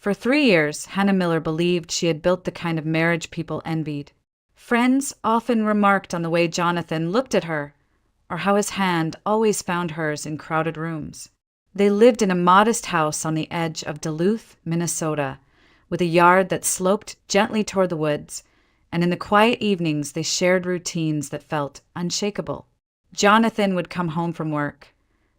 For 3 years, Hannah Miller believed she had built the kind of marriage people envied. Friends often remarked on the way Jonathan looked at her, or how his hand always found hers in crowded rooms. They lived in a modest house on the edge of Duluth, Minnesota, with a yard that sloped gently toward the woods, and in the quiet evenings they shared routines that felt unshakable. Jonathan would come home from work,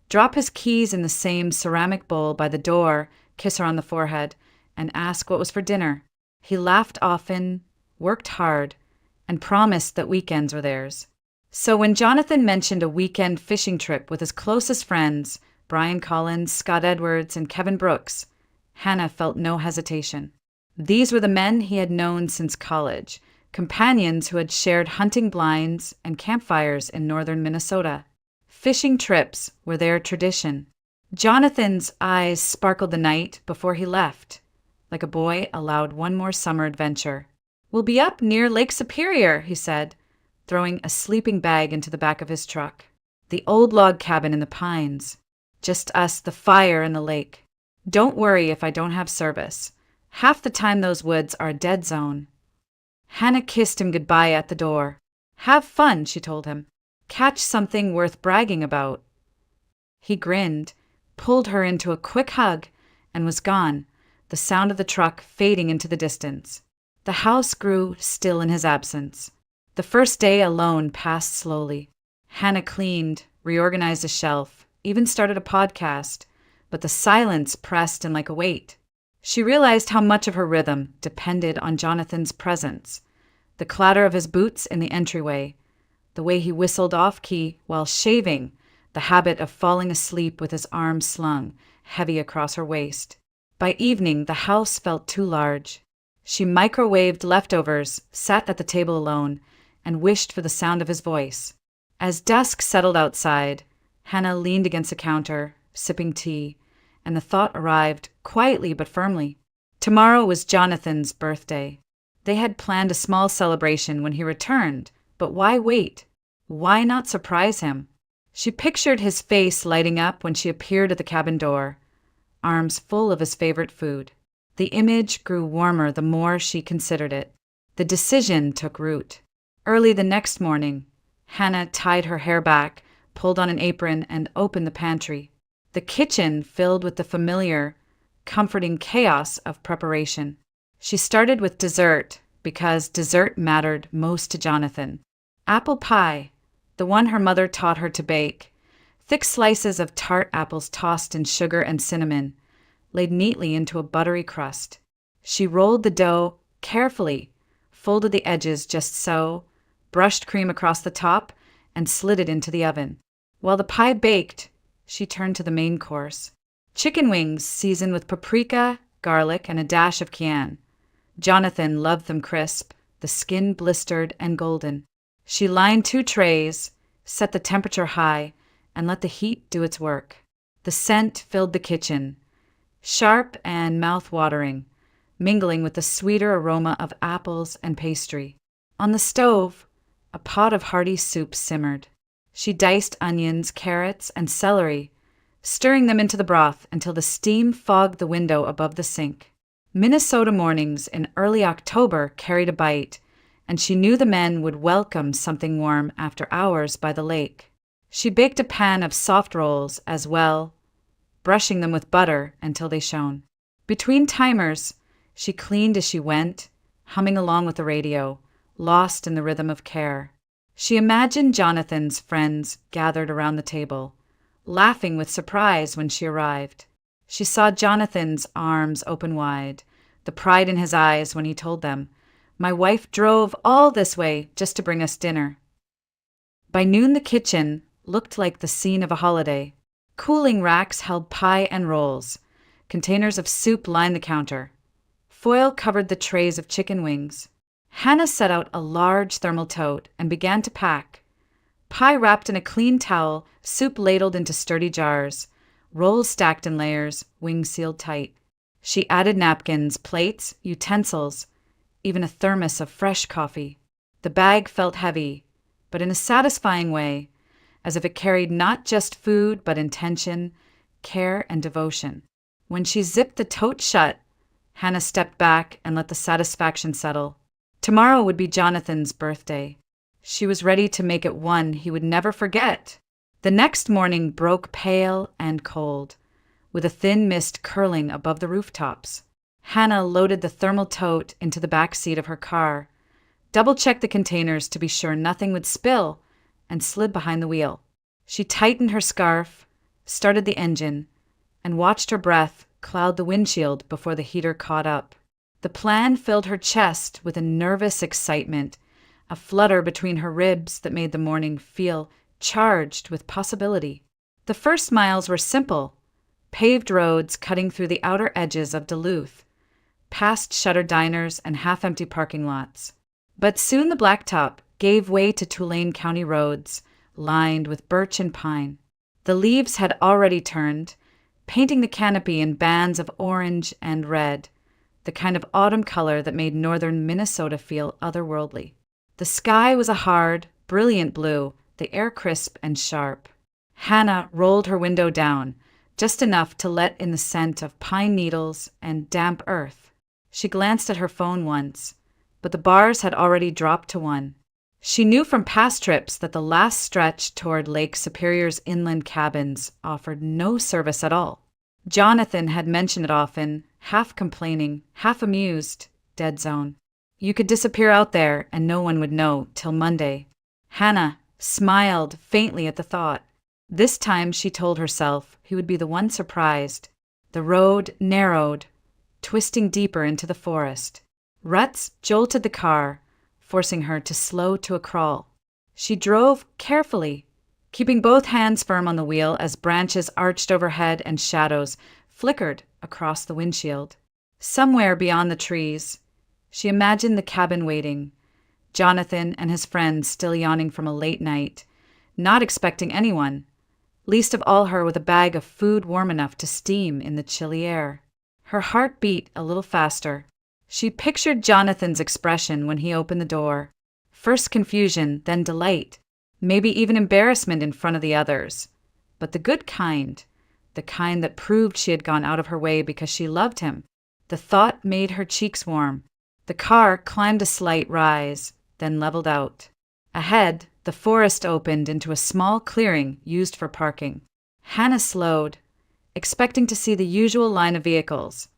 drop his keys in the same ceramic bowl by the door, kiss her on the forehead, and ask what was for dinner. He laughed often, worked hard, and promised that weekends were theirs. So when Jonathan mentioned a weekend fishing trip with his closest friends, Brian Collins, Scott Edwards, and Kevin Brooks, Hannah felt no hesitation. These were the men he had known since college, companions who had shared hunting blinds and campfires in northern Minnesota. Fishing trips were their tradition. Jonathan's eyes sparkled the night before he left, like a boy allowed one more summer adventure. "We'll be up near Lake Superior," he said, throwing a sleeping bag into the back of his truck. "The old log cabin in the pines. Just us, the fire, and the lake. Don't worry if I don't have service. Half the time those woods are a dead zone." Hannah kissed him goodbye at the door. "Have fun," she told him. "Catch something worth bragging about." He grinned, pulled her into a quick hug, and was gone, the sound of the truck fading into the distance. The house grew still in his absence. The first day alone passed slowly. Hannah cleaned, reorganized a shelf, even started a podcast, but the silence pressed in like a weight. She realized how much of her rhythm depended on Jonathan's presence. The clatter of his boots in the entryway, the way he whistled off-key while shaving, the habit of falling asleep with his arms slung, heavy across her waist. By evening, the house felt too large. She microwaved leftovers, sat at the table alone, and wished for the sound of his voice. As dusk settled outside, Hannah leaned against the counter, sipping tea, and the thought arrived, quietly but firmly. Tomorrow was Jonathan's birthday. They had planned a small celebration when he returned, but why wait? Why not surprise him? She pictured his face lighting up when she appeared at the cabin door, arms full of his favorite food. The image grew warmer the more she considered it. The decision took root. Early the next morning, Hannah tied her hair back, pulled on an apron, and opened the pantry. The kitchen filled with the familiar, comforting chaos of preparation. She started with dessert because dessert mattered most to Jonathan. Apple pie, the one her mother taught her to bake. Thick slices of tart apples tossed in sugar and cinnamon, laid neatly into a buttery crust. She rolled the dough carefully, folded the edges just so, brushed cream across the top, and slid it into the oven. While the pie baked, she turned to the main course. Chicken wings seasoned with paprika, garlic, and a dash of cayenne. Jonathan loved them crisp, the skin blistered and golden. She lined 2 trays, set the temperature high, and let the heat do its work. The scent filled the kitchen, sharp and mouth-watering, mingling with the sweeter aroma of apples and pastry. On the stove, a pot of hearty soup simmered. She diced onions, carrots, and celery, stirring them into the broth until the steam fogged the window above the sink. Minnesota mornings in early October carried a bite, and she knew the men would welcome something warm after hours by the lake. She baked a pan of soft rolls as well, brushing them with butter until they shone. Between timers, she cleaned as she went, humming along with the radio, lost in the rhythm of care. She imagined Jonathan's friends gathered around the table, laughing with surprise when she arrived. She saw Jonathan's arms open wide, the pride in his eyes when he told them, "My wife drove all this way just to bring us dinner." By noon, the kitchen looked like the scene of a holiday. Cooling racks held pie and rolls. Containers of soup lined the counter. Foil covered the trays of chicken wings. Hannah set out a large thermal tote and began to pack. Pie wrapped in a clean towel, soup ladled into sturdy jars, rolls stacked in layers, wings sealed tight. She added napkins, plates, utensils, even a thermos of fresh coffee. The bag felt heavy, but in a satisfying way, as if it carried not just food but intention, care, and devotion. When she zipped the tote shut, Hannah stepped back and let the satisfaction settle. Tomorrow would be Jonathan's birthday. She was ready to make it one he would never forget. The next morning broke pale and cold, with a thin mist curling above the rooftops. Hannah loaded the thermal tote into the back seat of her car, double-checked the containers to be sure nothing would spill, and slid behind the wheel. She tightened her scarf, started the engine, and watched her breath cloud the windshield before the heater caught up. The plan filled her chest with a nervous excitement, a flutter between her ribs that made the morning feel charged with possibility. The first miles were simple, paved roads cutting through the outer edges of Duluth, past shuttered diners and half-empty parking lots. But soon the blacktop gave way to Tulane County roads, lined with birch and pine. The leaves had already turned, painting the canopy in bands of orange and red, the kind of autumn color that made northern Minnesota feel otherworldly. The sky was a hard, brilliant blue, the air crisp and sharp. Hannah rolled her window down, just enough to let in the scent of pine needles and damp earth. She glanced at her phone once, but the bars had already dropped to 1. She knew from past trips that the last stretch toward Lake Superior's inland cabins offered no service at all. Jonathan had mentioned it often, half complaining, half amused, dead zone. You could disappear out there and no one would know till Monday. Hannah smiled faintly at the thought. This time, she told herself, he would be the one surprised. The road narrowed, twisting deeper into the forest. Ruts jolted the car, forcing her to slow to a crawl. She drove carefully, keeping both hands firm on the wheel as branches arched overhead and shadows flickered across the windshield. Somewhere beyond the trees, she imagined the cabin waiting, Jonathan and his friends still yawning from a late night, not expecting anyone, least of all her with a bag of food warm enough to steam in the chilly air. Her heart beat a little faster. She pictured Jonathan's expression when he opened the door. First confusion, then delight, maybe even embarrassment in front of the others. But the good kind, the kind that proved she had gone out of her way because she loved him. The thought made her cheeks warm. The car climbed a slight rise, then leveled out. Ahead, the forest opened into a small clearing used for parking. Hannah slowed, expecting to see the usual line of vehicles.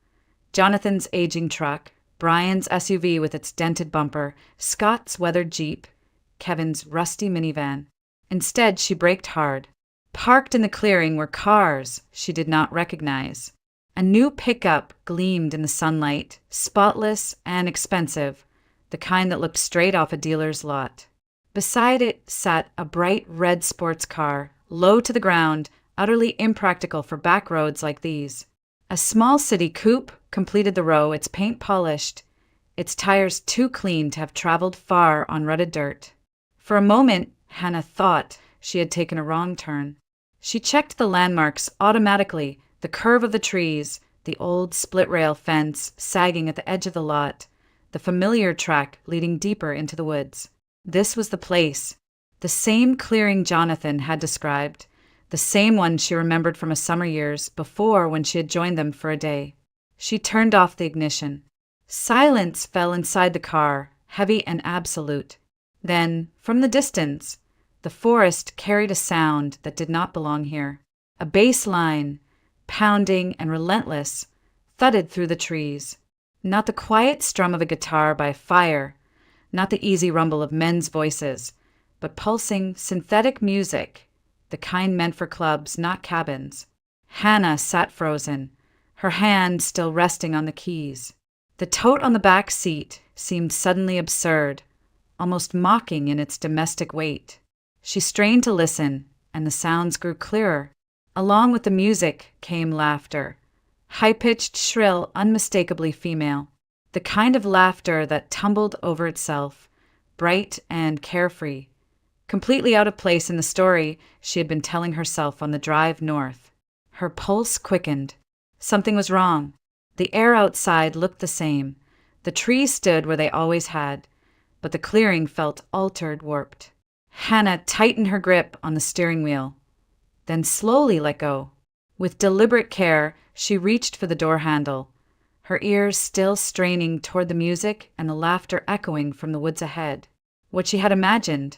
Jonathan's aging truck, Brian's SUV with its dented bumper, Scott's weathered Jeep, Kevin's rusty minivan. Instead, she braked hard. Parked in the clearing were cars she did not recognize. A new pickup gleamed in the sunlight, spotless and expensive, the kind that looked straight off a dealer's lot. Beside it sat a bright red sports car, low to the ground, utterly impractical for back roads like these. A small city coupe completed the row, its paint polished, its tires too clean to have traveled far on rutted dirt. For a moment, Hannah thought she had taken a wrong turn. She checked the landmarks automatically, the curve of the trees, the old split-rail fence sagging at the edge of the lot, the familiar track leading deeper into the woods. This was the place, the same clearing Jonathan had described, the same one she remembered from a summer years before when she had joined them for a day. She turned off the ignition. Silence fell inside the car, heavy and absolute. Then, from the distance, the forest carried a sound that did not belong here. A bass line, pounding and relentless, thudded through the trees. Not the quiet strum of a guitar by a fire, not the easy rumble of men's voices, but pulsing synthetic music, the kind meant for clubs, not cabins. Hannah sat frozen, her hand still resting on the keys. The tote on the back seat seemed suddenly absurd, almost mocking in its domestic weight. She strained to listen, and the sounds grew clearer. Along with the music came laughter, high-pitched, shrill, unmistakably female. The kind of laughter that tumbled over itself, bright and carefree, completely out of place in the story she had been telling herself on the drive north. Her pulse quickened. Something was wrong. The air outside looked the same. The trees stood where they always had, but the clearing felt altered, warped. Hannah tightened her grip on the steering wheel, then slowly let go. With deliberate care, she reached for the door handle. her ears still straining toward the music and the laughter echoing from the woods ahead. What she had imagined,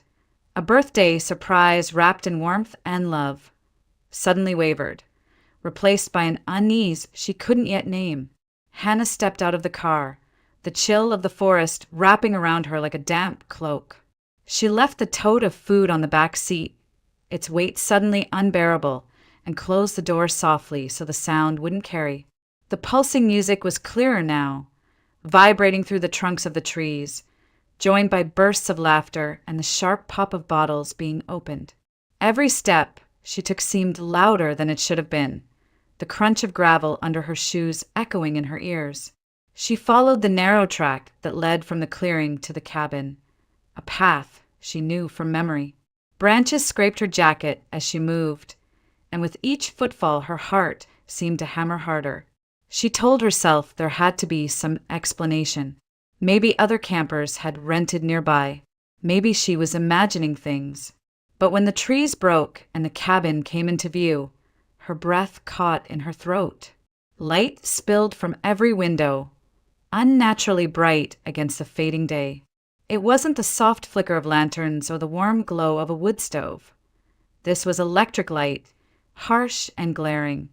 a birthday surprise wrapped in warmth and love, suddenly wavered, replaced by an unease she couldn't yet name. Hannah stepped out of the car, the chill of the forest wrapping around her like a damp cloak. She left the tote of food on the back seat, its weight suddenly unbearable, and closed the door softly so the sound wouldn't carry. The pulsing music was clearer now, vibrating through the trunks of the trees, joined by bursts of laughter and the sharp pop of bottles being opened. Every step she took seemed louder than it should have been, the crunch of gravel under her shoes echoing in her ears. She followed the narrow track that led from the clearing to the cabin, a path she knew from memory. Branches scraped her jacket as she moved, and with each footfall her heart seemed to hammer harder. She told herself there had to be some explanation. Maybe other campers had rented nearby. Maybe she was imagining things. But when the trees broke and the cabin came into view, her breath caught in her throat. Light spilled from every window, unnaturally bright against the fading day. It wasn't the soft flicker of lanterns or the warm glow of a wood stove. This was electric light, harsh and glaring,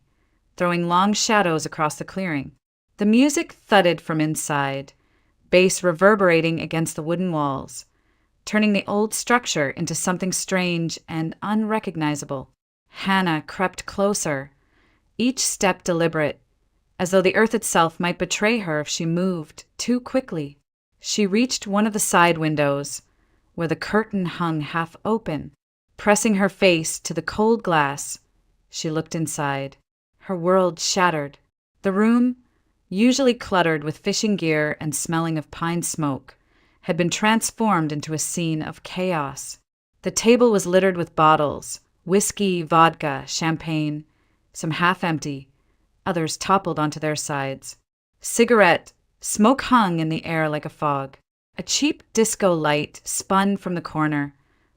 throwing long shadows across the clearing. The music thudded from inside, bass reverberating against the wooden walls, turning the old structure into something strange and unrecognizable. Hannah crept closer, each step deliberate, as though the earth itself might betray her if she moved too quickly. She reached one of the side windows, where the curtain hung half open. Pressing her face to the cold glass, she looked inside. Her world shattered. The room, usually cluttered with fishing gear and smelling of pine smoke, had been transformed into a scene of chaos. The table was littered with bottles, whiskey, vodka, champagne, some half-empty, others toppled onto their sides. Smoke hung in the air like a fog. A cheap disco light spun from the corner,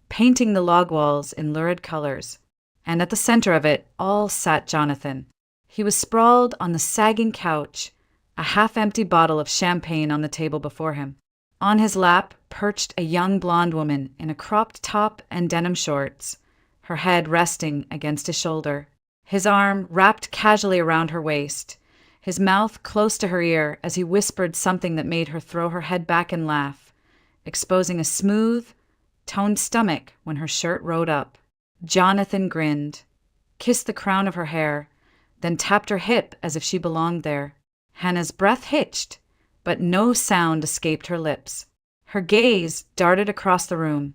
painting the log walls in lurid colors. And at the center of it all sat Jonathan. He was sprawled on the sagging couch, a half-empty bottle of champagne on the table before him. On his lap perched a young blonde woman in a cropped top and denim shorts, her head resting against his shoulder, his arm wrapped casually around her waist, his mouth close to her ear as he whispered something that made her throw her head back and laugh, exposing a smooth, toned stomach when her shirt rode up. Jonathan grinned, kissed the crown of her hair, then tapped her hip as if she belonged there. Hannah's breath hitched, but no sound escaped her lips. Her gaze darted across the room,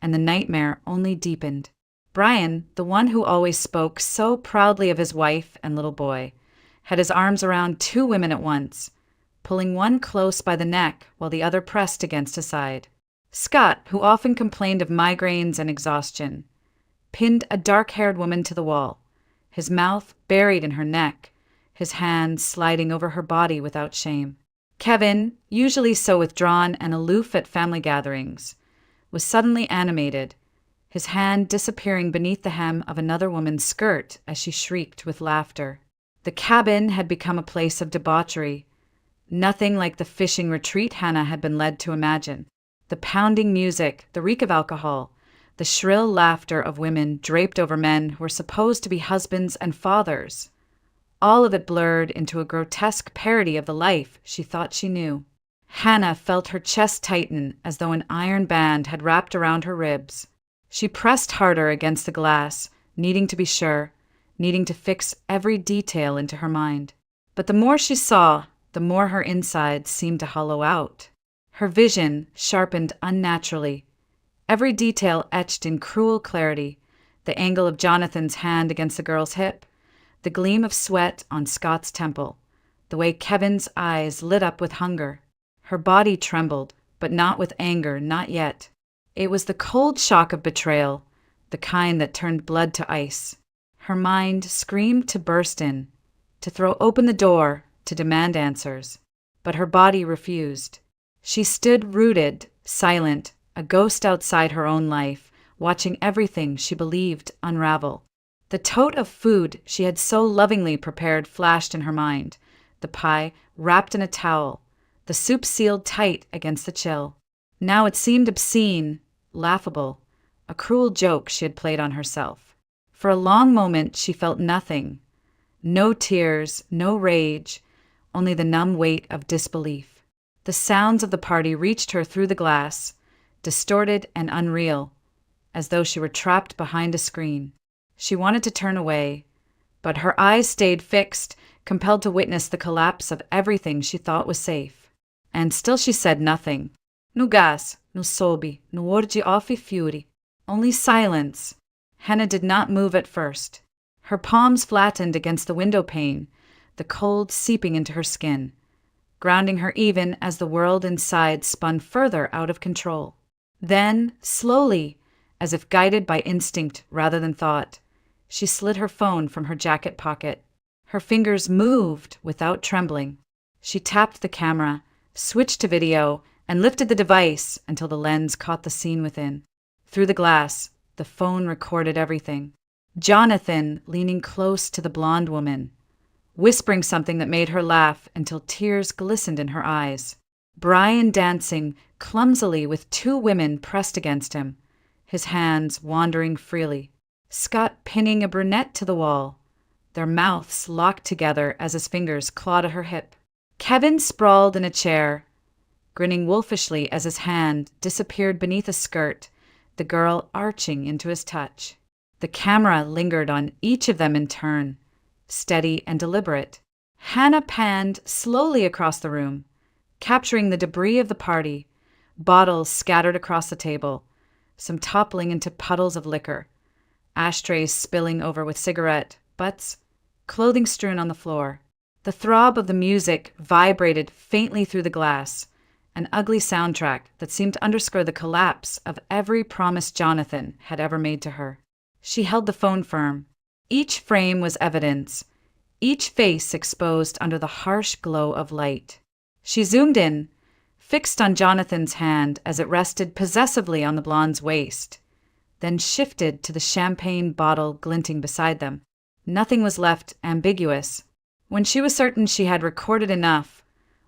and the nightmare only deepened. Brian, the one who always spoke so proudly of his wife and little boy, had his arms around two women at once, pulling one close by the neck while the other pressed against his side. Scott, who often complained of migraines and exhaustion, pinned a dark-haired woman to the wall, his mouth buried in her neck, his hands sliding over her body without shame. Kevin, usually so withdrawn and aloof at family gatherings, was suddenly animated, his hand disappearing beneath the hem of another woman's skirt as she shrieked with laughter. The cabin had become a place of debauchery, nothing like the fishing retreat Hannah had been led to imagine. The pounding music, the reek of alcohol, the shrill laughter of women draped over men who were supposed to be husbands and fathers, all of it blurred into a grotesque parody of the life she thought she knew. Hannah felt her chest tighten as though an iron band had wrapped around her ribs. She pressed harder against the glass, needing to be sure, needing to fix every detail into her mind. But the more she saw, the more her insides seemed to hollow out. Her vision sharpened unnaturally, every detail etched in cruel clarity, the angle of Jonathan's hand against the girl's hip, the gleam of sweat on Scott's temple, the way Kevin's eyes lit up with hunger. Her body trembled, but not with anger, not yet. It was the cold shock of betrayal, the kind that turned blood to ice. Her mind screamed to burst in, to throw open the door, to demand answers. But her body refused. She stood rooted, silent, a ghost outside her own life, watching everything she believed unravel. The tote of food she had so lovingly prepared flashed in her mind, the pie wrapped in a towel, the soup sealed tight against the chill. Now it seemed obscene, laughable, a cruel joke she had played on herself. For a long moment she felt nothing. No tears, no rage, only the numb weight of disbelief. The sounds of the party reached her through the glass, distorted and unreal, as though she were trapped behind a screen. She wanted to turn away, but her eyes stayed fixed, compelled to witness the collapse of everything she thought was safe. And still she said nothing. No gas, no sobi, no orgi offi fury. Only silence. Hannah did not move at first. Her palms flattened against the window pane, the cold seeping into her skin, grounding her even as the world inside spun further out of control. Then, slowly, as if guided by instinct rather than thought, she slid her phone from her jacket pocket. Her fingers moved without trembling. She tapped the camera, switched to video, and lifted the device until the lens caught the scene within. Through the glass, the phone recorded everything. Jonathan leaning close to the blonde woman, whispering something that made her laugh until tears glistened in her eyes. Brian dancing clumsily with two women pressed against him, his hands wandering freely. Scott pinning a brunette to the wall, their mouths locked together as his fingers clawed at her hip. Kevin sprawled in a chair, grinning wolfishly as his hand disappeared beneath a skirt, the girl arching into his touch. The camera lingered on each of them in turn, steady and deliberate. Hannah panned slowly across the room, capturing the debris of the party, bottles scattered across the table, some toppling into puddles of liquor, ashtrays spilling over with cigarette butts, clothing strewn on the floor. The throb of the music vibrated faintly through the glass, an ugly soundtrack that seemed to underscore the collapse of every promise Jonathan had ever made to her. She held the phone firm. Each frame was evidence, each face exposed under the harsh glow of light. She zoomed in, fixed on Jonathan's hand as it rested possessively on the blonde's waist, then shifted to the champagne bottle glinting beside them. Nothing was left ambiguous. When she was certain she had recorded enough,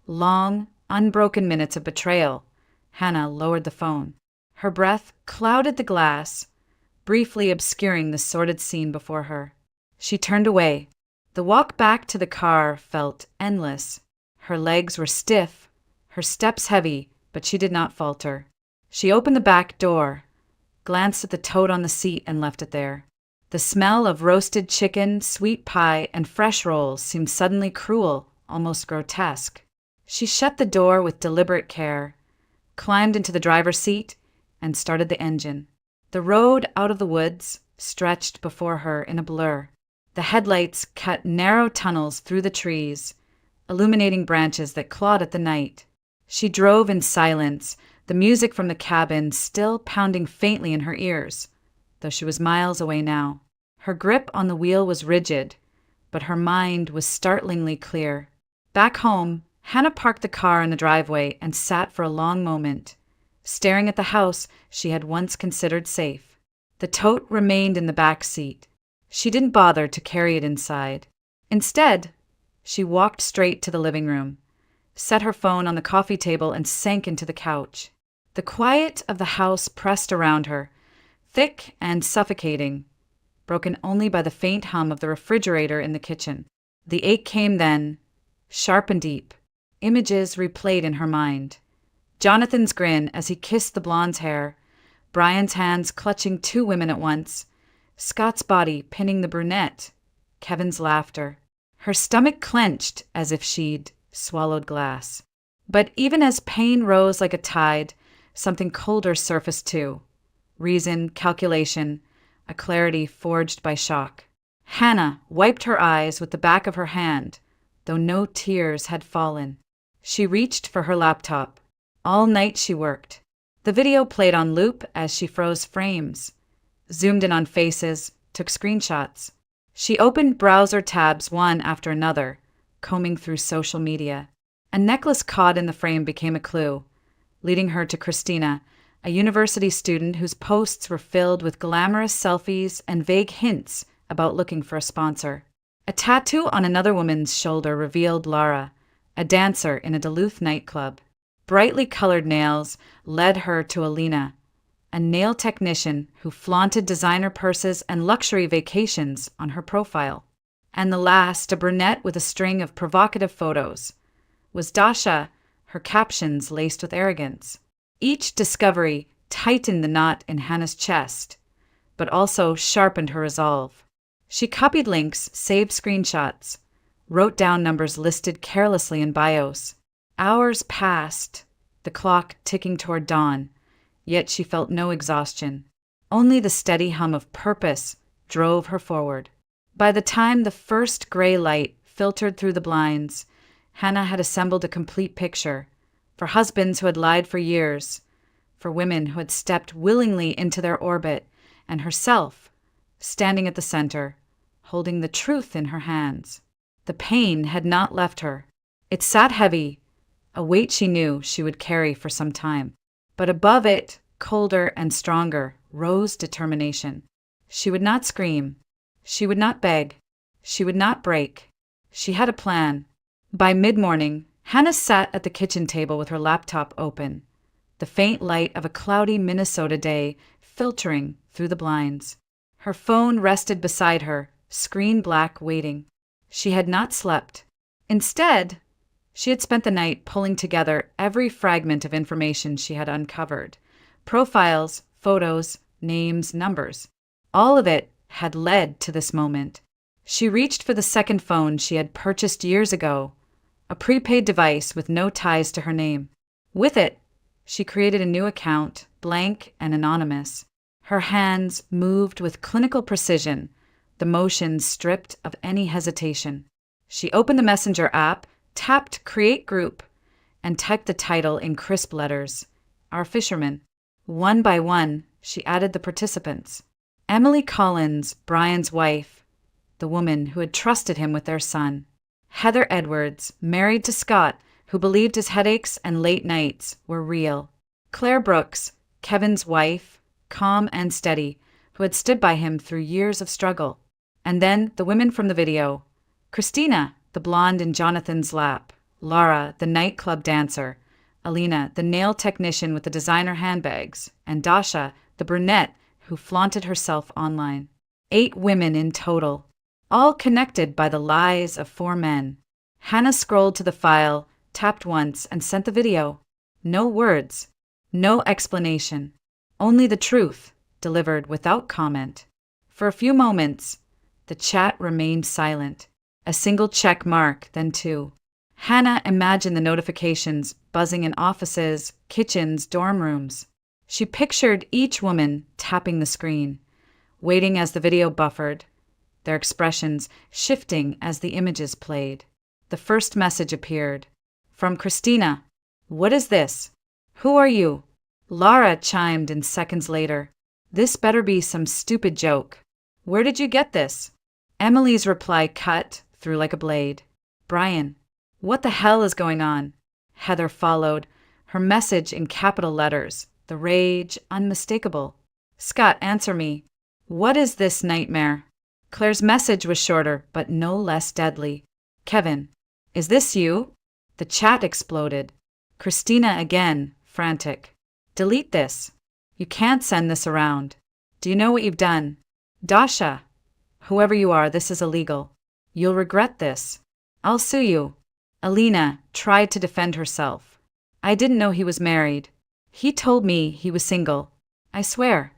long, unbroken minutes of betrayal, Hannah lowered the phone. Her breath clouded the glass, briefly obscuring the sordid scene before her. She turned away. The walk back to the car felt endless. Her legs were stiff, her steps heavy, but she did not falter. She opened the back door, glanced at the tote on the seat, and left it there. The smell of roasted chicken, sweet pie, and fresh rolls seemed suddenly cruel, almost grotesque. She shut the door with deliberate care, climbed into the driver's seat, and started the engine. The road out of the woods stretched before her in a blur. The headlights cut narrow tunnels through the trees, illuminating branches that clawed at the night. She drove in silence, the music from the cabin still pounding faintly in her ears, though she was miles away now. Her grip on the wheel was rigid, but her mind was startlingly clear. Back home, Hannah parked the car in the driveway and sat for a long moment, staring at the house she had once considered safe. The tote remained in the back seat. She didn't bother to carry it inside. Instead, she walked straight to the living room, set her phone on the coffee table, and sank into the couch. The quiet of the house pressed around her, thick and suffocating, broken only by the faint hum of the refrigerator in the kitchen. The ache came then, sharp and deep. Images replayed in her mind. Jonathan's grin as he kissed the blonde's hair, Brian's hands clutching two women at once, Scott's body pinning the brunette, Kevin's laughter. Her stomach clenched as if she'd swallowed glass. But even as pain rose like a tide, something colder surfaced too. Reason, calculation, a clarity forged by shock. Hannah wiped her eyes with the back of her hand, though no tears had fallen. She reached for her laptop. All night she worked. The video played on loop as she froze frames, zoomed in on faces, took screenshots. She opened browser tabs one after another, combing through social media. A necklace caught in the frame became a clue, leading her to Christina, a university student whose posts were filled with glamorous selfies and vague hints about looking for a sponsor. A tattoo on another woman's shoulder revealed Lara, a dancer in a Duluth nightclub. Brightly colored nails led her to Alina, a nail technician who flaunted designer purses and luxury vacations on her profile. And the last, a brunette with a string of provocative photos, was Dasha, her captions laced with arrogance. Each discovery tightened the knot in Hannah's chest, but also sharpened her resolve. She copied links, saved screenshots, wrote down numbers listed carelessly in bios. Hours passed, the clock ticking toward dawn, yet she felt no exhaustion. Only the steady hum of purpose drove her forward. By the time the first gray light filtered through the blinds, Hannah had assembled a complete picture, for husbands who had lied for years, for women who had stepped willingly into their orbit, and herself, standing at the center, holding the truth in her hands. The pain had not left her. It sat heavy, a weight she knew she would carry for some time. But above it, colder and stronger, rose determination. She would not scream. She would not beg. She would not break. She had a plan. By mid-morning, Hannah sat at the kitchen table with her laptop open, the faint light of a cloudy Minnesota day filtering through the blinds. Her phone rested beside her, screen black, waiting. She had not slept. Instead, she had spent the night pulling together every fragment of information she had uncovered. Profiles, photos, names, numbers. All of it had led to this moment. She reached for the second phone she had purchased years ago, a prepaid device with no ties to her name. With it, she created a new account, blank and anonymous. Her hands moved with clinical precision, the motions stripped of any hesitation. She opened the Messenger app, tapped Create Group, and typed the title in crisp letters, Our Fisherman. One by one, she added the participants. Emily Collins, Brian's wife, the woman who had trusted him with their son. Heather Edwards, married to Scott, who believed his headaches and late nights were real. Claire Brooks, Kevin's wife, calm and steady, who had stood by him through years of struggle. And then the women from the video. Christina, the blonde in Jonathan's lap. Lara, the nightclub dancer. Alina, the nail technician with the designer handbags. And Dasha, the brunette who flaunted herself online. 8 women in total, all connected by the lies of 4 men. Hannah scrolled to the file, tapped once, and sent the video. No words, no explanation, only the truth, delivered without comment. For a few moments, the chat remained silent. A single check mark, then 2. Hannah imagined the notifications buzzing in offices, kitchens, dorm rooms. She pictured each woman tapping the screen, waiting as the video buffered, their expressions shifting as the images played. The first message appeared. From Christina. What is this? Who are you? Lara chimed in seconds later. This better be some stupid joke. Where did you get this? Emily's reply cut through like a blade. Brian. What the hell is going on? Heather followed, her message in capital letters, the rage unmistakable. Scott, answer me. What is this nightmare? Claire's message was shorter, but no less deadly. Kevin. Is this you? The chat exploded. Christina again, frantic. Delete this. You can't send this around. Do you know what you've done? Dasha. Whoever you are, this is illegal. You'll regret this. I'll sue you. Alina tried to defend herself. I didn't know he was married. He told me he was single. I swear.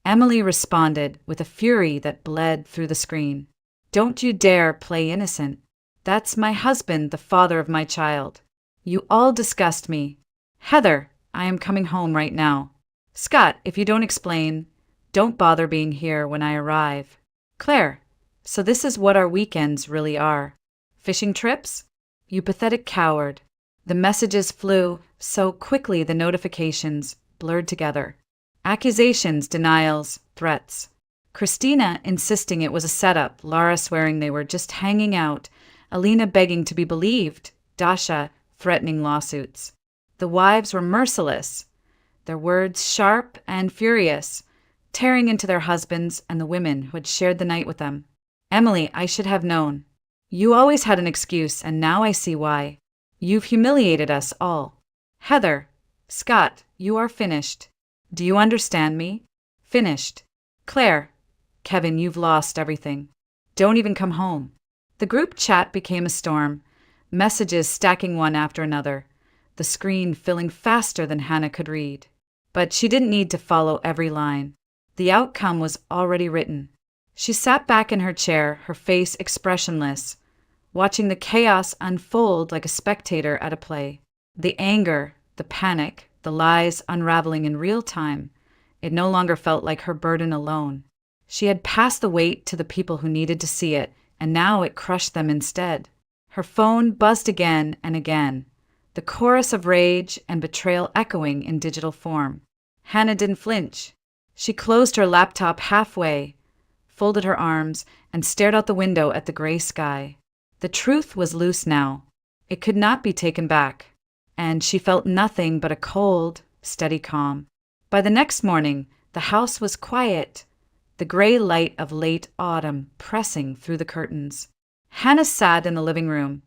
Emily responded with a fury that bled through the screen. Don't you dare play innocent. That's my husband, the father of my child. You all disgust me. Heather, I am coming home right now. Scott, if you don't explain, don't bother being here when I arrive. Claire, so this is what our weekends really are. Fishing trips? You pathetic coward. The messages flew so quickly the notifications blurred together. Accusations, denials, threats. Christina insisting it was a setup, Lara swearing they were just hanging out, Alina begging to be believed, Dasha threatening lawsuits. The wives were merciless, their words sharp and furious, tearing into their husbands and the women who had shared the night with them. Emily, I should have known. You always had an excuse, and now I see why. You've humiliated us all. Heather, Scott, you are finished. Do you understand me? Finished. Claire, Kevin, you've lost everything. Don't even come home. The group chat became a storm, messages stacking one after another, the screen filling faster than Hannah could read. But she didn't need to follow every line. The outcome was already written. She sat back in her chair, her face expressionless, watching the chaos unfold like a spectator at a play. The anger, the panic, the lies unraveling in real time. It no longer felt like her burden alone. She had passed the weight to the people who needed to see it, and now it crushed them instead. Her phone buzzed again and again, the chorus of rage and betrayal echoing in digital form. Hannah didn't flinch. She closed her laptop halfway, folded her arms, and stared out the window at the gray sky. The truth was loose now. It could not be taken back, and she felt nothing but a cold, steady calm. By the next morning, the house was quiet, the gray light of late autumn pressing through the curtains. Hannah sat in the living room,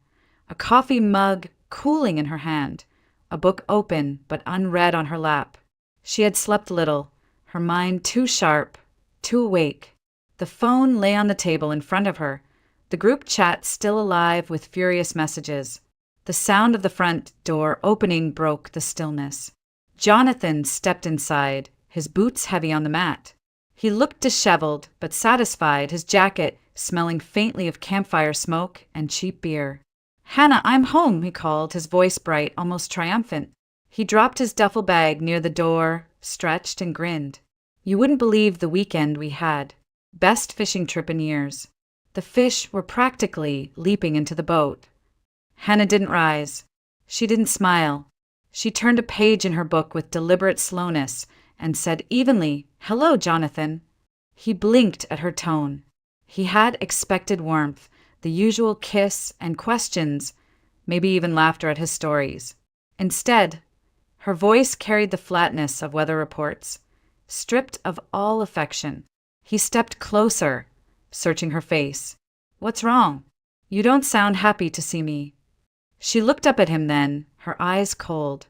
a coffee mug cooling in her hand, a book open but unread on her lap. She had slept little, her mind too sharp, too awake. The phone lay on the table in front of her, the group chat still alive with furious messages. The sound of the front door opening broke the stillness. Jonathan stepped inside, his boots heavy on the mat. He looked disheveled but satisfied, his jacket smelling faintly of campfire smoke and cheap beer. "Hannah, I'm home," he called, his voice bright, almost triumphant. He dropped his duffel bag near the door, stretched and grinned. "You wouldn't believe the weekend we had. Best fishing trip in years." The fish were practically leaping into the boat. Hannah didn't rise. She didn't smile. She turned a page in her book with deliberate slowness and said evenly, "Hello, Jonathan." He blinked at her tone. He had expected warmth, the usual kiss and questions, maybe even laughter at his stories. Instead, her voice carried the flatness of weather reports, stripped of all affection. He stepped closer, searching her face. "What's wrong? You don't sound happy to see me." She looked up at him then, her eyes cold,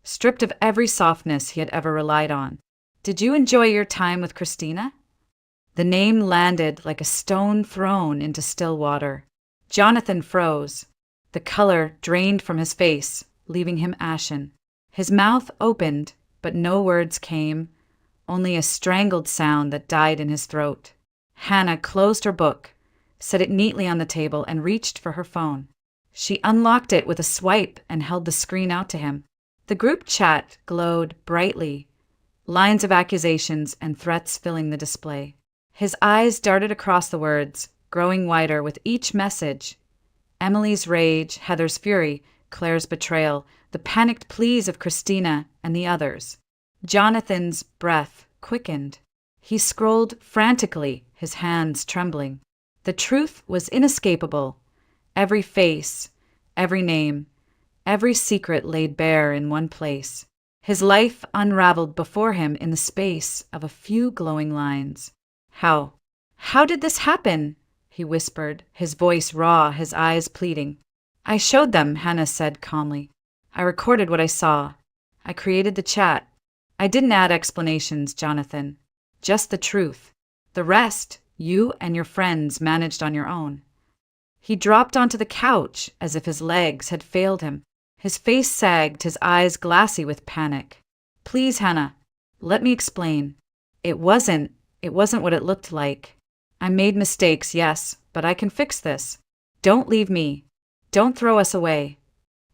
stripped of every softness he had ever relied on. "Did you enjoy your time with Christina?" The name landed like a stone thrown into still water. Jonathan froze. The color drained from his face, leaving him ashen. His mouth opened, but no words came, only a strangled sound that died in his throat. Hannah closed her book, set it neatly on the table, and reached for her phone. She unlocked it with a swipe and held the screen out to him. The group chat glowed brightly, lines of accusations and threats filling the display. His eyes darted across the words, growing wider with each message. Emily's rage, Heather's fury, Claire's betrayal, the panicked pleas of Christina and the others. Jonathan's breath quickened. He scrolled frantically, his hands trembling. The truth was inescapable. Every face, every name, every secret laid bare in one place. His life unraveled before him in the space of a few glowing lines. How did this happen?" he whispered, his voice raw, his eyes pleading. "I showed them," Hannah said calmly. "I recorded what I saw. I created the chat. I didn't add explanations, Jonathan. Just the truth. The rest, you and your friends managed on your own." He dropped onto the couch as if his legs had failed him. His face sagged, his eyes glassy with panic. "Please, Hannah, let me explain. It wasn't what it looked like. I made mistakes, yes, but I can fix this. Don't leave me. Don't throw us away."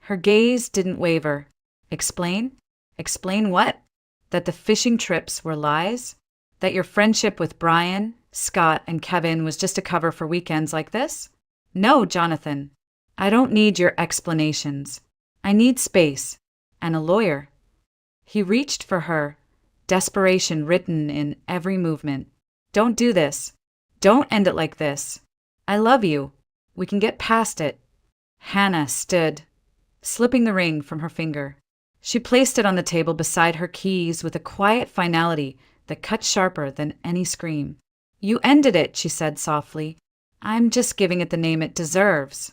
Her gaze didn't waver. "Explain? Explain what? That the fishing trips were lies? That your friendship with Brian, Scott, and Kevin was just a cover for weekends like this? No, Jonathan. I don't need your explanations. I need space. And a lawyer." He reached for her, desperation written in every movement. "Don't do this. Don't end it like this. I love you. We can get past it." Hannah stood, slipping the ring from her finger. She placed it on the table beside her keys with a quiet finality that cut sharper than any scream. "You ended it," she said softly. I'm just giving it the name it deserves.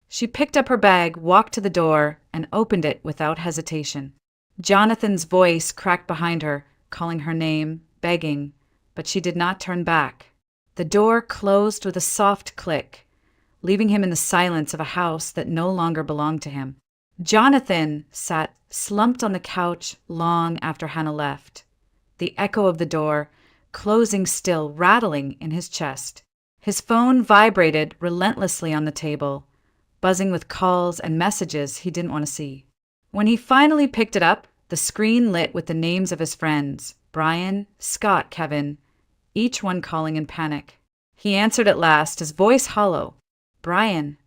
She picked up her bag, walked to the door, and opened it without hesitation. Jonathan's voice cracked behind her, calling her name, begging, but she did not turn back. The door closed with a soft click, leaving him in the silence of a house that no longer belonged to him. Jonathan sat slumped on the couch long after Hannah left, the echo of the door, closing still, rattling in his chest. His phone vibrated relentlessly on the table, buzzing with calls and messages he didn't want to see. When he finally picked it up, the screen lit with the names of his friends, Brian, Scott, Kevin, each one calling in panic. He answered at last, his voice hollow. Brian.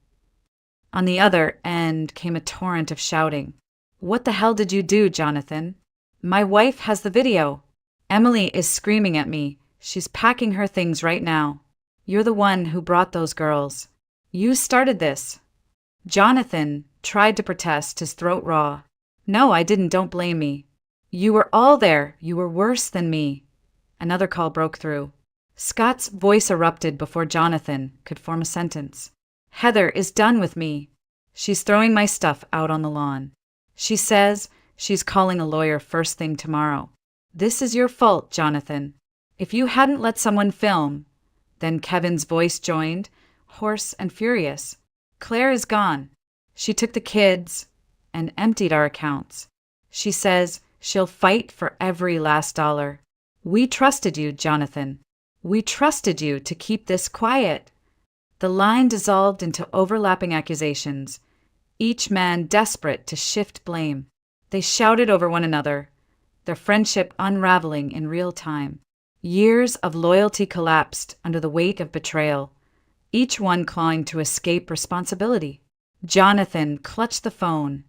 On the other end came a torrent of shouting. What the hell did you do, Jonathan? My wife has the video. Emily is screaming at me. She's packing her things right now. You're the one who brought those girls. You started this. Jonathan tried to protest, his throat raw. No, I didn't. Don't blame me. You were all there. You were worse than me. Another call broke through. Scott's voice erupted before Jonathan could form a sentence. Heather is done with me. She's throwing my stuff out on the lawn. She says she's calling a lawyer first thing tomorrow. This is your fault, Jonathan. If you hadn't let someone film. Then Kevin's voice joined, hoarse and furious. Claire is gone. She took the kids and emptied our accounts. She says she'll fight for every last dollar. We trusted you, Jonathan. We trusted you to keep this quiet. The line dissolved into overlapping accusations, each man desperate to shift blame. They shouted over one another, their friendship unraveling in real time. Years of loyalty collapsed under the weight of betrayal, each one clawing to escape responsibility. Jonathan clutched the phone,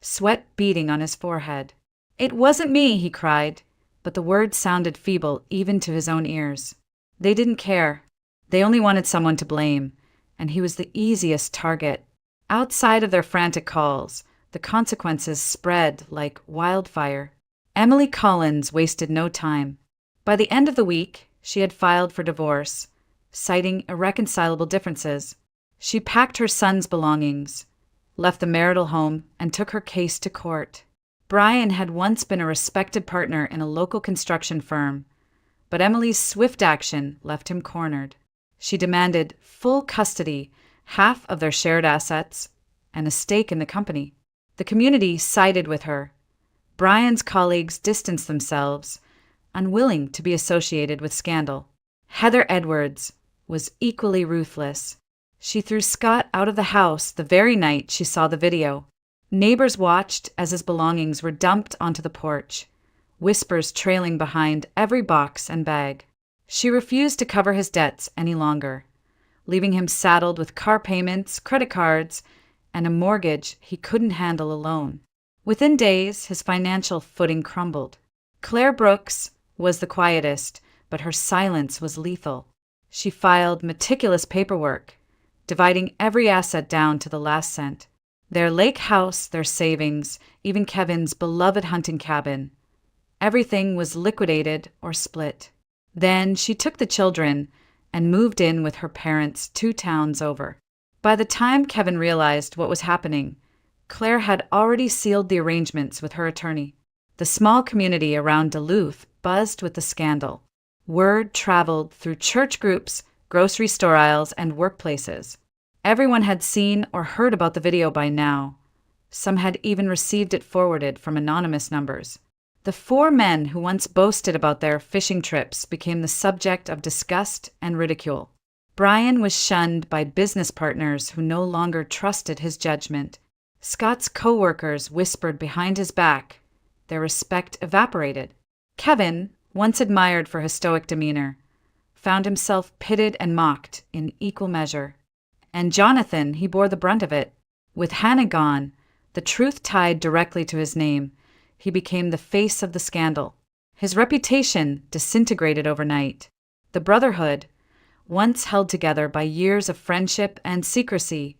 sweat beading on his forehead. It wasn't me, he cried, but the words sounded feeble even to his own ears. They didn't care. They only wanted someone to blame, and he was the easiest target. Outside of their frantic calls, the consequences spread like wildfire. Emily Collins wasted no time. By the end of the week, she had filed for divorce, citing irreconcilable differences. She packed her son's belongings, left the marital home, and took her case to court. Brian had once been a respected partner in a local construction firm, but Emily's swift action left him cornered. She demanded full custody, half of their shared assets, and a stake in the company. The community sided with her. Brian's colleagues distanced themselves, unwilling to be associated with scandal. Heather Edwards was equally ruthless. She threw Scott out of the house the very night she saw the video. Neighbors watched as his belongings were dumped onto the porch, whispers trailing behind every box and bag. She refused to cover his debts any longer, leaving him saddled with car payments, credit cards, and a mortgage he couldn't handle alone. Within days, his financial footing crumbled. Claire Brooks was the quietest, but her silence was lethal. She filed meticulous paperwork, dividing every asset down to the last cent. Their lake house, their savings, even Kevin's beloved hunting cabin. Everything was liquidated or split. Then she took the children and moved in with her parents 2 towns over. By the time Kevin realized what was happening, Claire had already sealed the arrangements with her attorney. The small community around Duluth buzzed with the scandal. Word traveled through church groups, grocery store aisles, and workplaces. Everyone had seen or heard about the video by now. Some had even received it forwarded from anonymous numbers. The 4 men who once boasted about their fishing trips became the subject of disgust and ridicule. Brian was shunned by business partners who no longer trusted his judgment. Scott's co-workers whispered behind his back. Their respect evaporated. Kevin, once admired for his stoic demeanor, found himself pitted and mocked in equal measure. And Jonathan, he bore the brunt of it. With Hannah gone, the truth tied directly to his name, he became the face of the scandal. His reputation disintegrated overnight. The brotherhood, once held together by years of friendship and secrecy,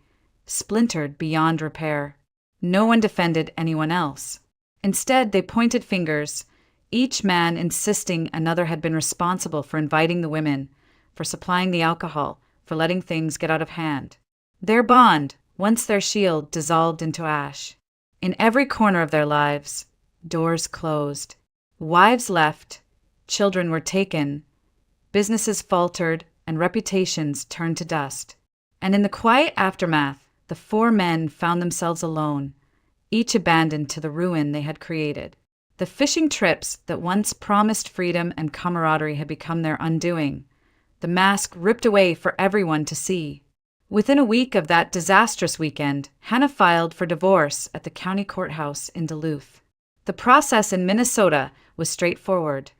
splintered beyond repair. No one defended anyone else. Instead, they pointed fingers, each man insisting another had been responsible for inviting the women, for supplying the alcohol, for letting things get out of hand. Their bond, once their shield, dissolved into ash. In every corner of their lives, doors closed. Wives left, children were taken, businesses faltered, and reputations turned to dust. And in the quiet aftermath, the four men found themselves alone, each abandoned to the ruin they had created. The fishing trips that once promised freedom and camaraderie had become their undoing, the mask ripped away for everyone to see. Within a week of that disastrous weekend, Hannah filed for divorce at the county courthouse in Duluth. The process in Minnesota was straightforward.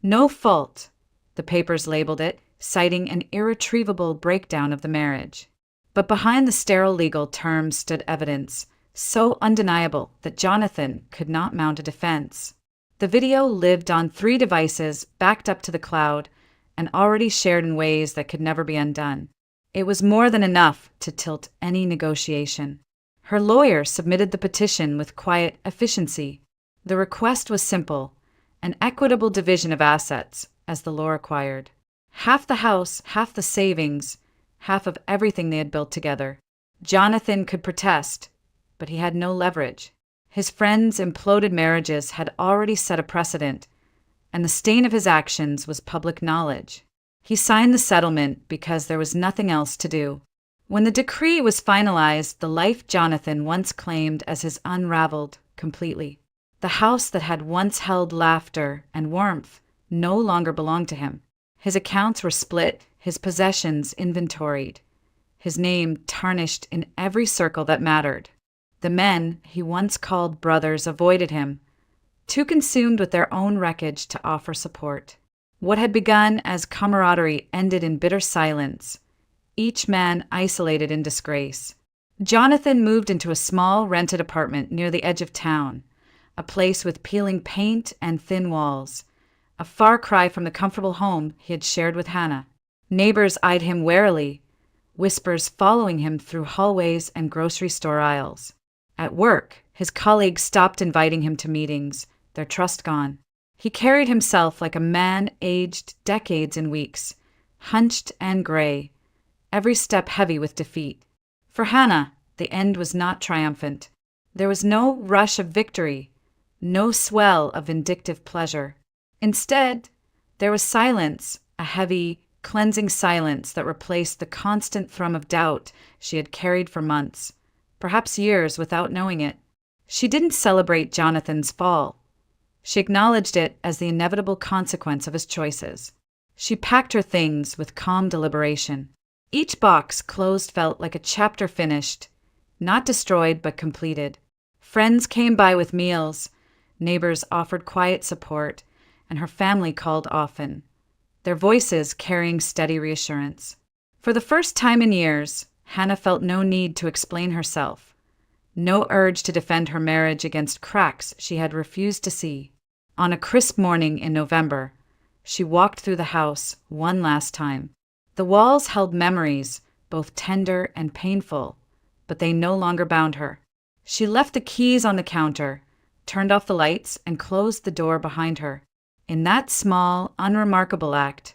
No fault, the papers labeled it, citing an irretrievable breakdown of the marriage. But behind the sterile legal terms stood evidence, so undeniable that Jonathan could not mount a defense. The video lived on 3 devices backed up to the cloud and already shared in ways that could never be undone. It was more than enough to tilt any negotiation. Her lawyer submitted the petition with quiet efficiency. The request was simple, an equitable division of assets, as the law required. Half the house, half the savings, half of everything they had built together. Jonathan could protest, but he had no leverage. His friends' imploded marriages had already set a precedent, and the stain of his actions was public knowledge. He signed the settlement because there was nothing else to do. When the decree was finalized, the life Jonathan once claimed as his unraveled completely. The house that had once held laughter and warmth no longer belonged to him. His accounts were split, his possessions inventoried, his name tarnished in every circle that mattered. The men he once called brothers avoided him, too consumed with their own wreckage to offer support. What had begun as camaraderie ended in bitter silence, each man isolated in disgrace. Jonathan moved into a small rented apartment near the edge of town, a place with peeling paint and thin walls, a far cry from the comfortable home he had shared with Hannah. Neighbors eyed him warily, whispers following him through hallways and grocery store aisles. At work, his colleagues stopped inviting him to meetings, their trust gone. He carried himself like a man aged decades in weeks, hunched and gray, every step heavy with defeat. For Hannah, the end was not triumphant. There was no rush of victory, no swell of vindictive pleasure. Instead, there was silence, a heavy, cleansing silence that replaced the constant thrum of doubt she had carried for months, perhaps years without knowing it. She didn't celebrate Jonathan's fall. She acknowledged it as the inevitable consequence of his choices. She packed her things with calm deliberation. Each box closed felt like a chapter finished, not destroyed but completed. Friends came by with meals, neighbors offered quiet support, and her family called often, their voices carrying steady reassurance. For the first time in years, Hannah felt no need to explain herself, no urge to defend her marriage against cracks she had refused to see. On a crisp morning in November, she walked through the house one last time. The walls held memories, both tender and painful, but they no longer bound her. She left the keys on the counter, turned off the lights, and closed the door behind her. In that small, unremarkable act,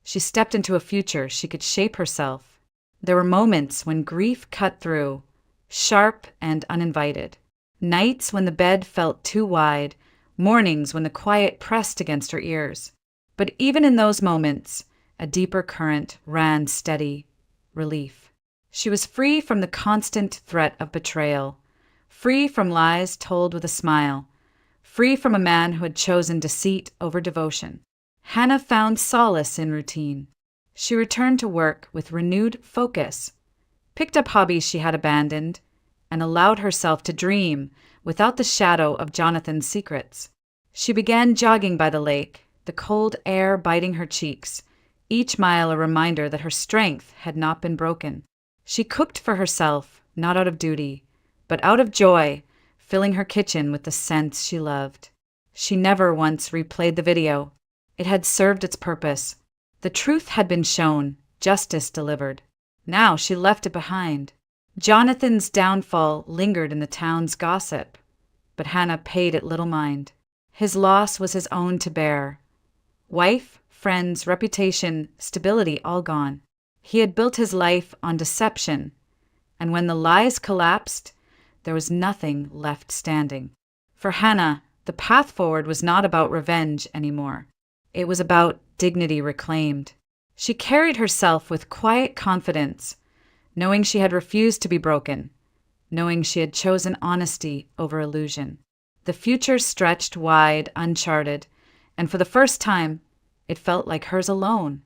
she stepped into a future she could shape herself. There were moments when grief cut through, sharp and uninvited. Nights when the bed felt too wide, mornings when the quiet pressed against her ears. But even in those moments, a deeper current ran steady relief. She was free from the constant threat of betrayal, free from lies told with a smile, free from a man who had chosen deceit over devotion. Hannah found solace in routine. She returned to work with renewed focus, picked up hobbies she had abandoned, and allowed herself to dream without the shadow of Jonathan's secrets. She began jogging by the lake, the cold air biting her cheeks, each mile a reminder that her strength had not been broken. She cooked for herself, not out of duty, but out of joy, filling her kitchen with the scents she loved. She never once replayed the video. It had served its purpose. The truth had been shown, justice delivered. Now she left it behind. Jonathan's downfall lingered in the town's gossip, but Hannah paid it little mind. His loss was his own to bear. Wife, friends, reputation, stability all gone. He had built his life on deception, and when the lies collapsed, there was nothing left standing. For Hannah, the path forward was not about revenge anymore. It was about dignity reclaimed. She carried herself with quiet confidence, knowing she had refused to be broken, knowing she had chosen honesty over illusion. The future stretched wide, uncharted, and for the first time, it felt like hers alone.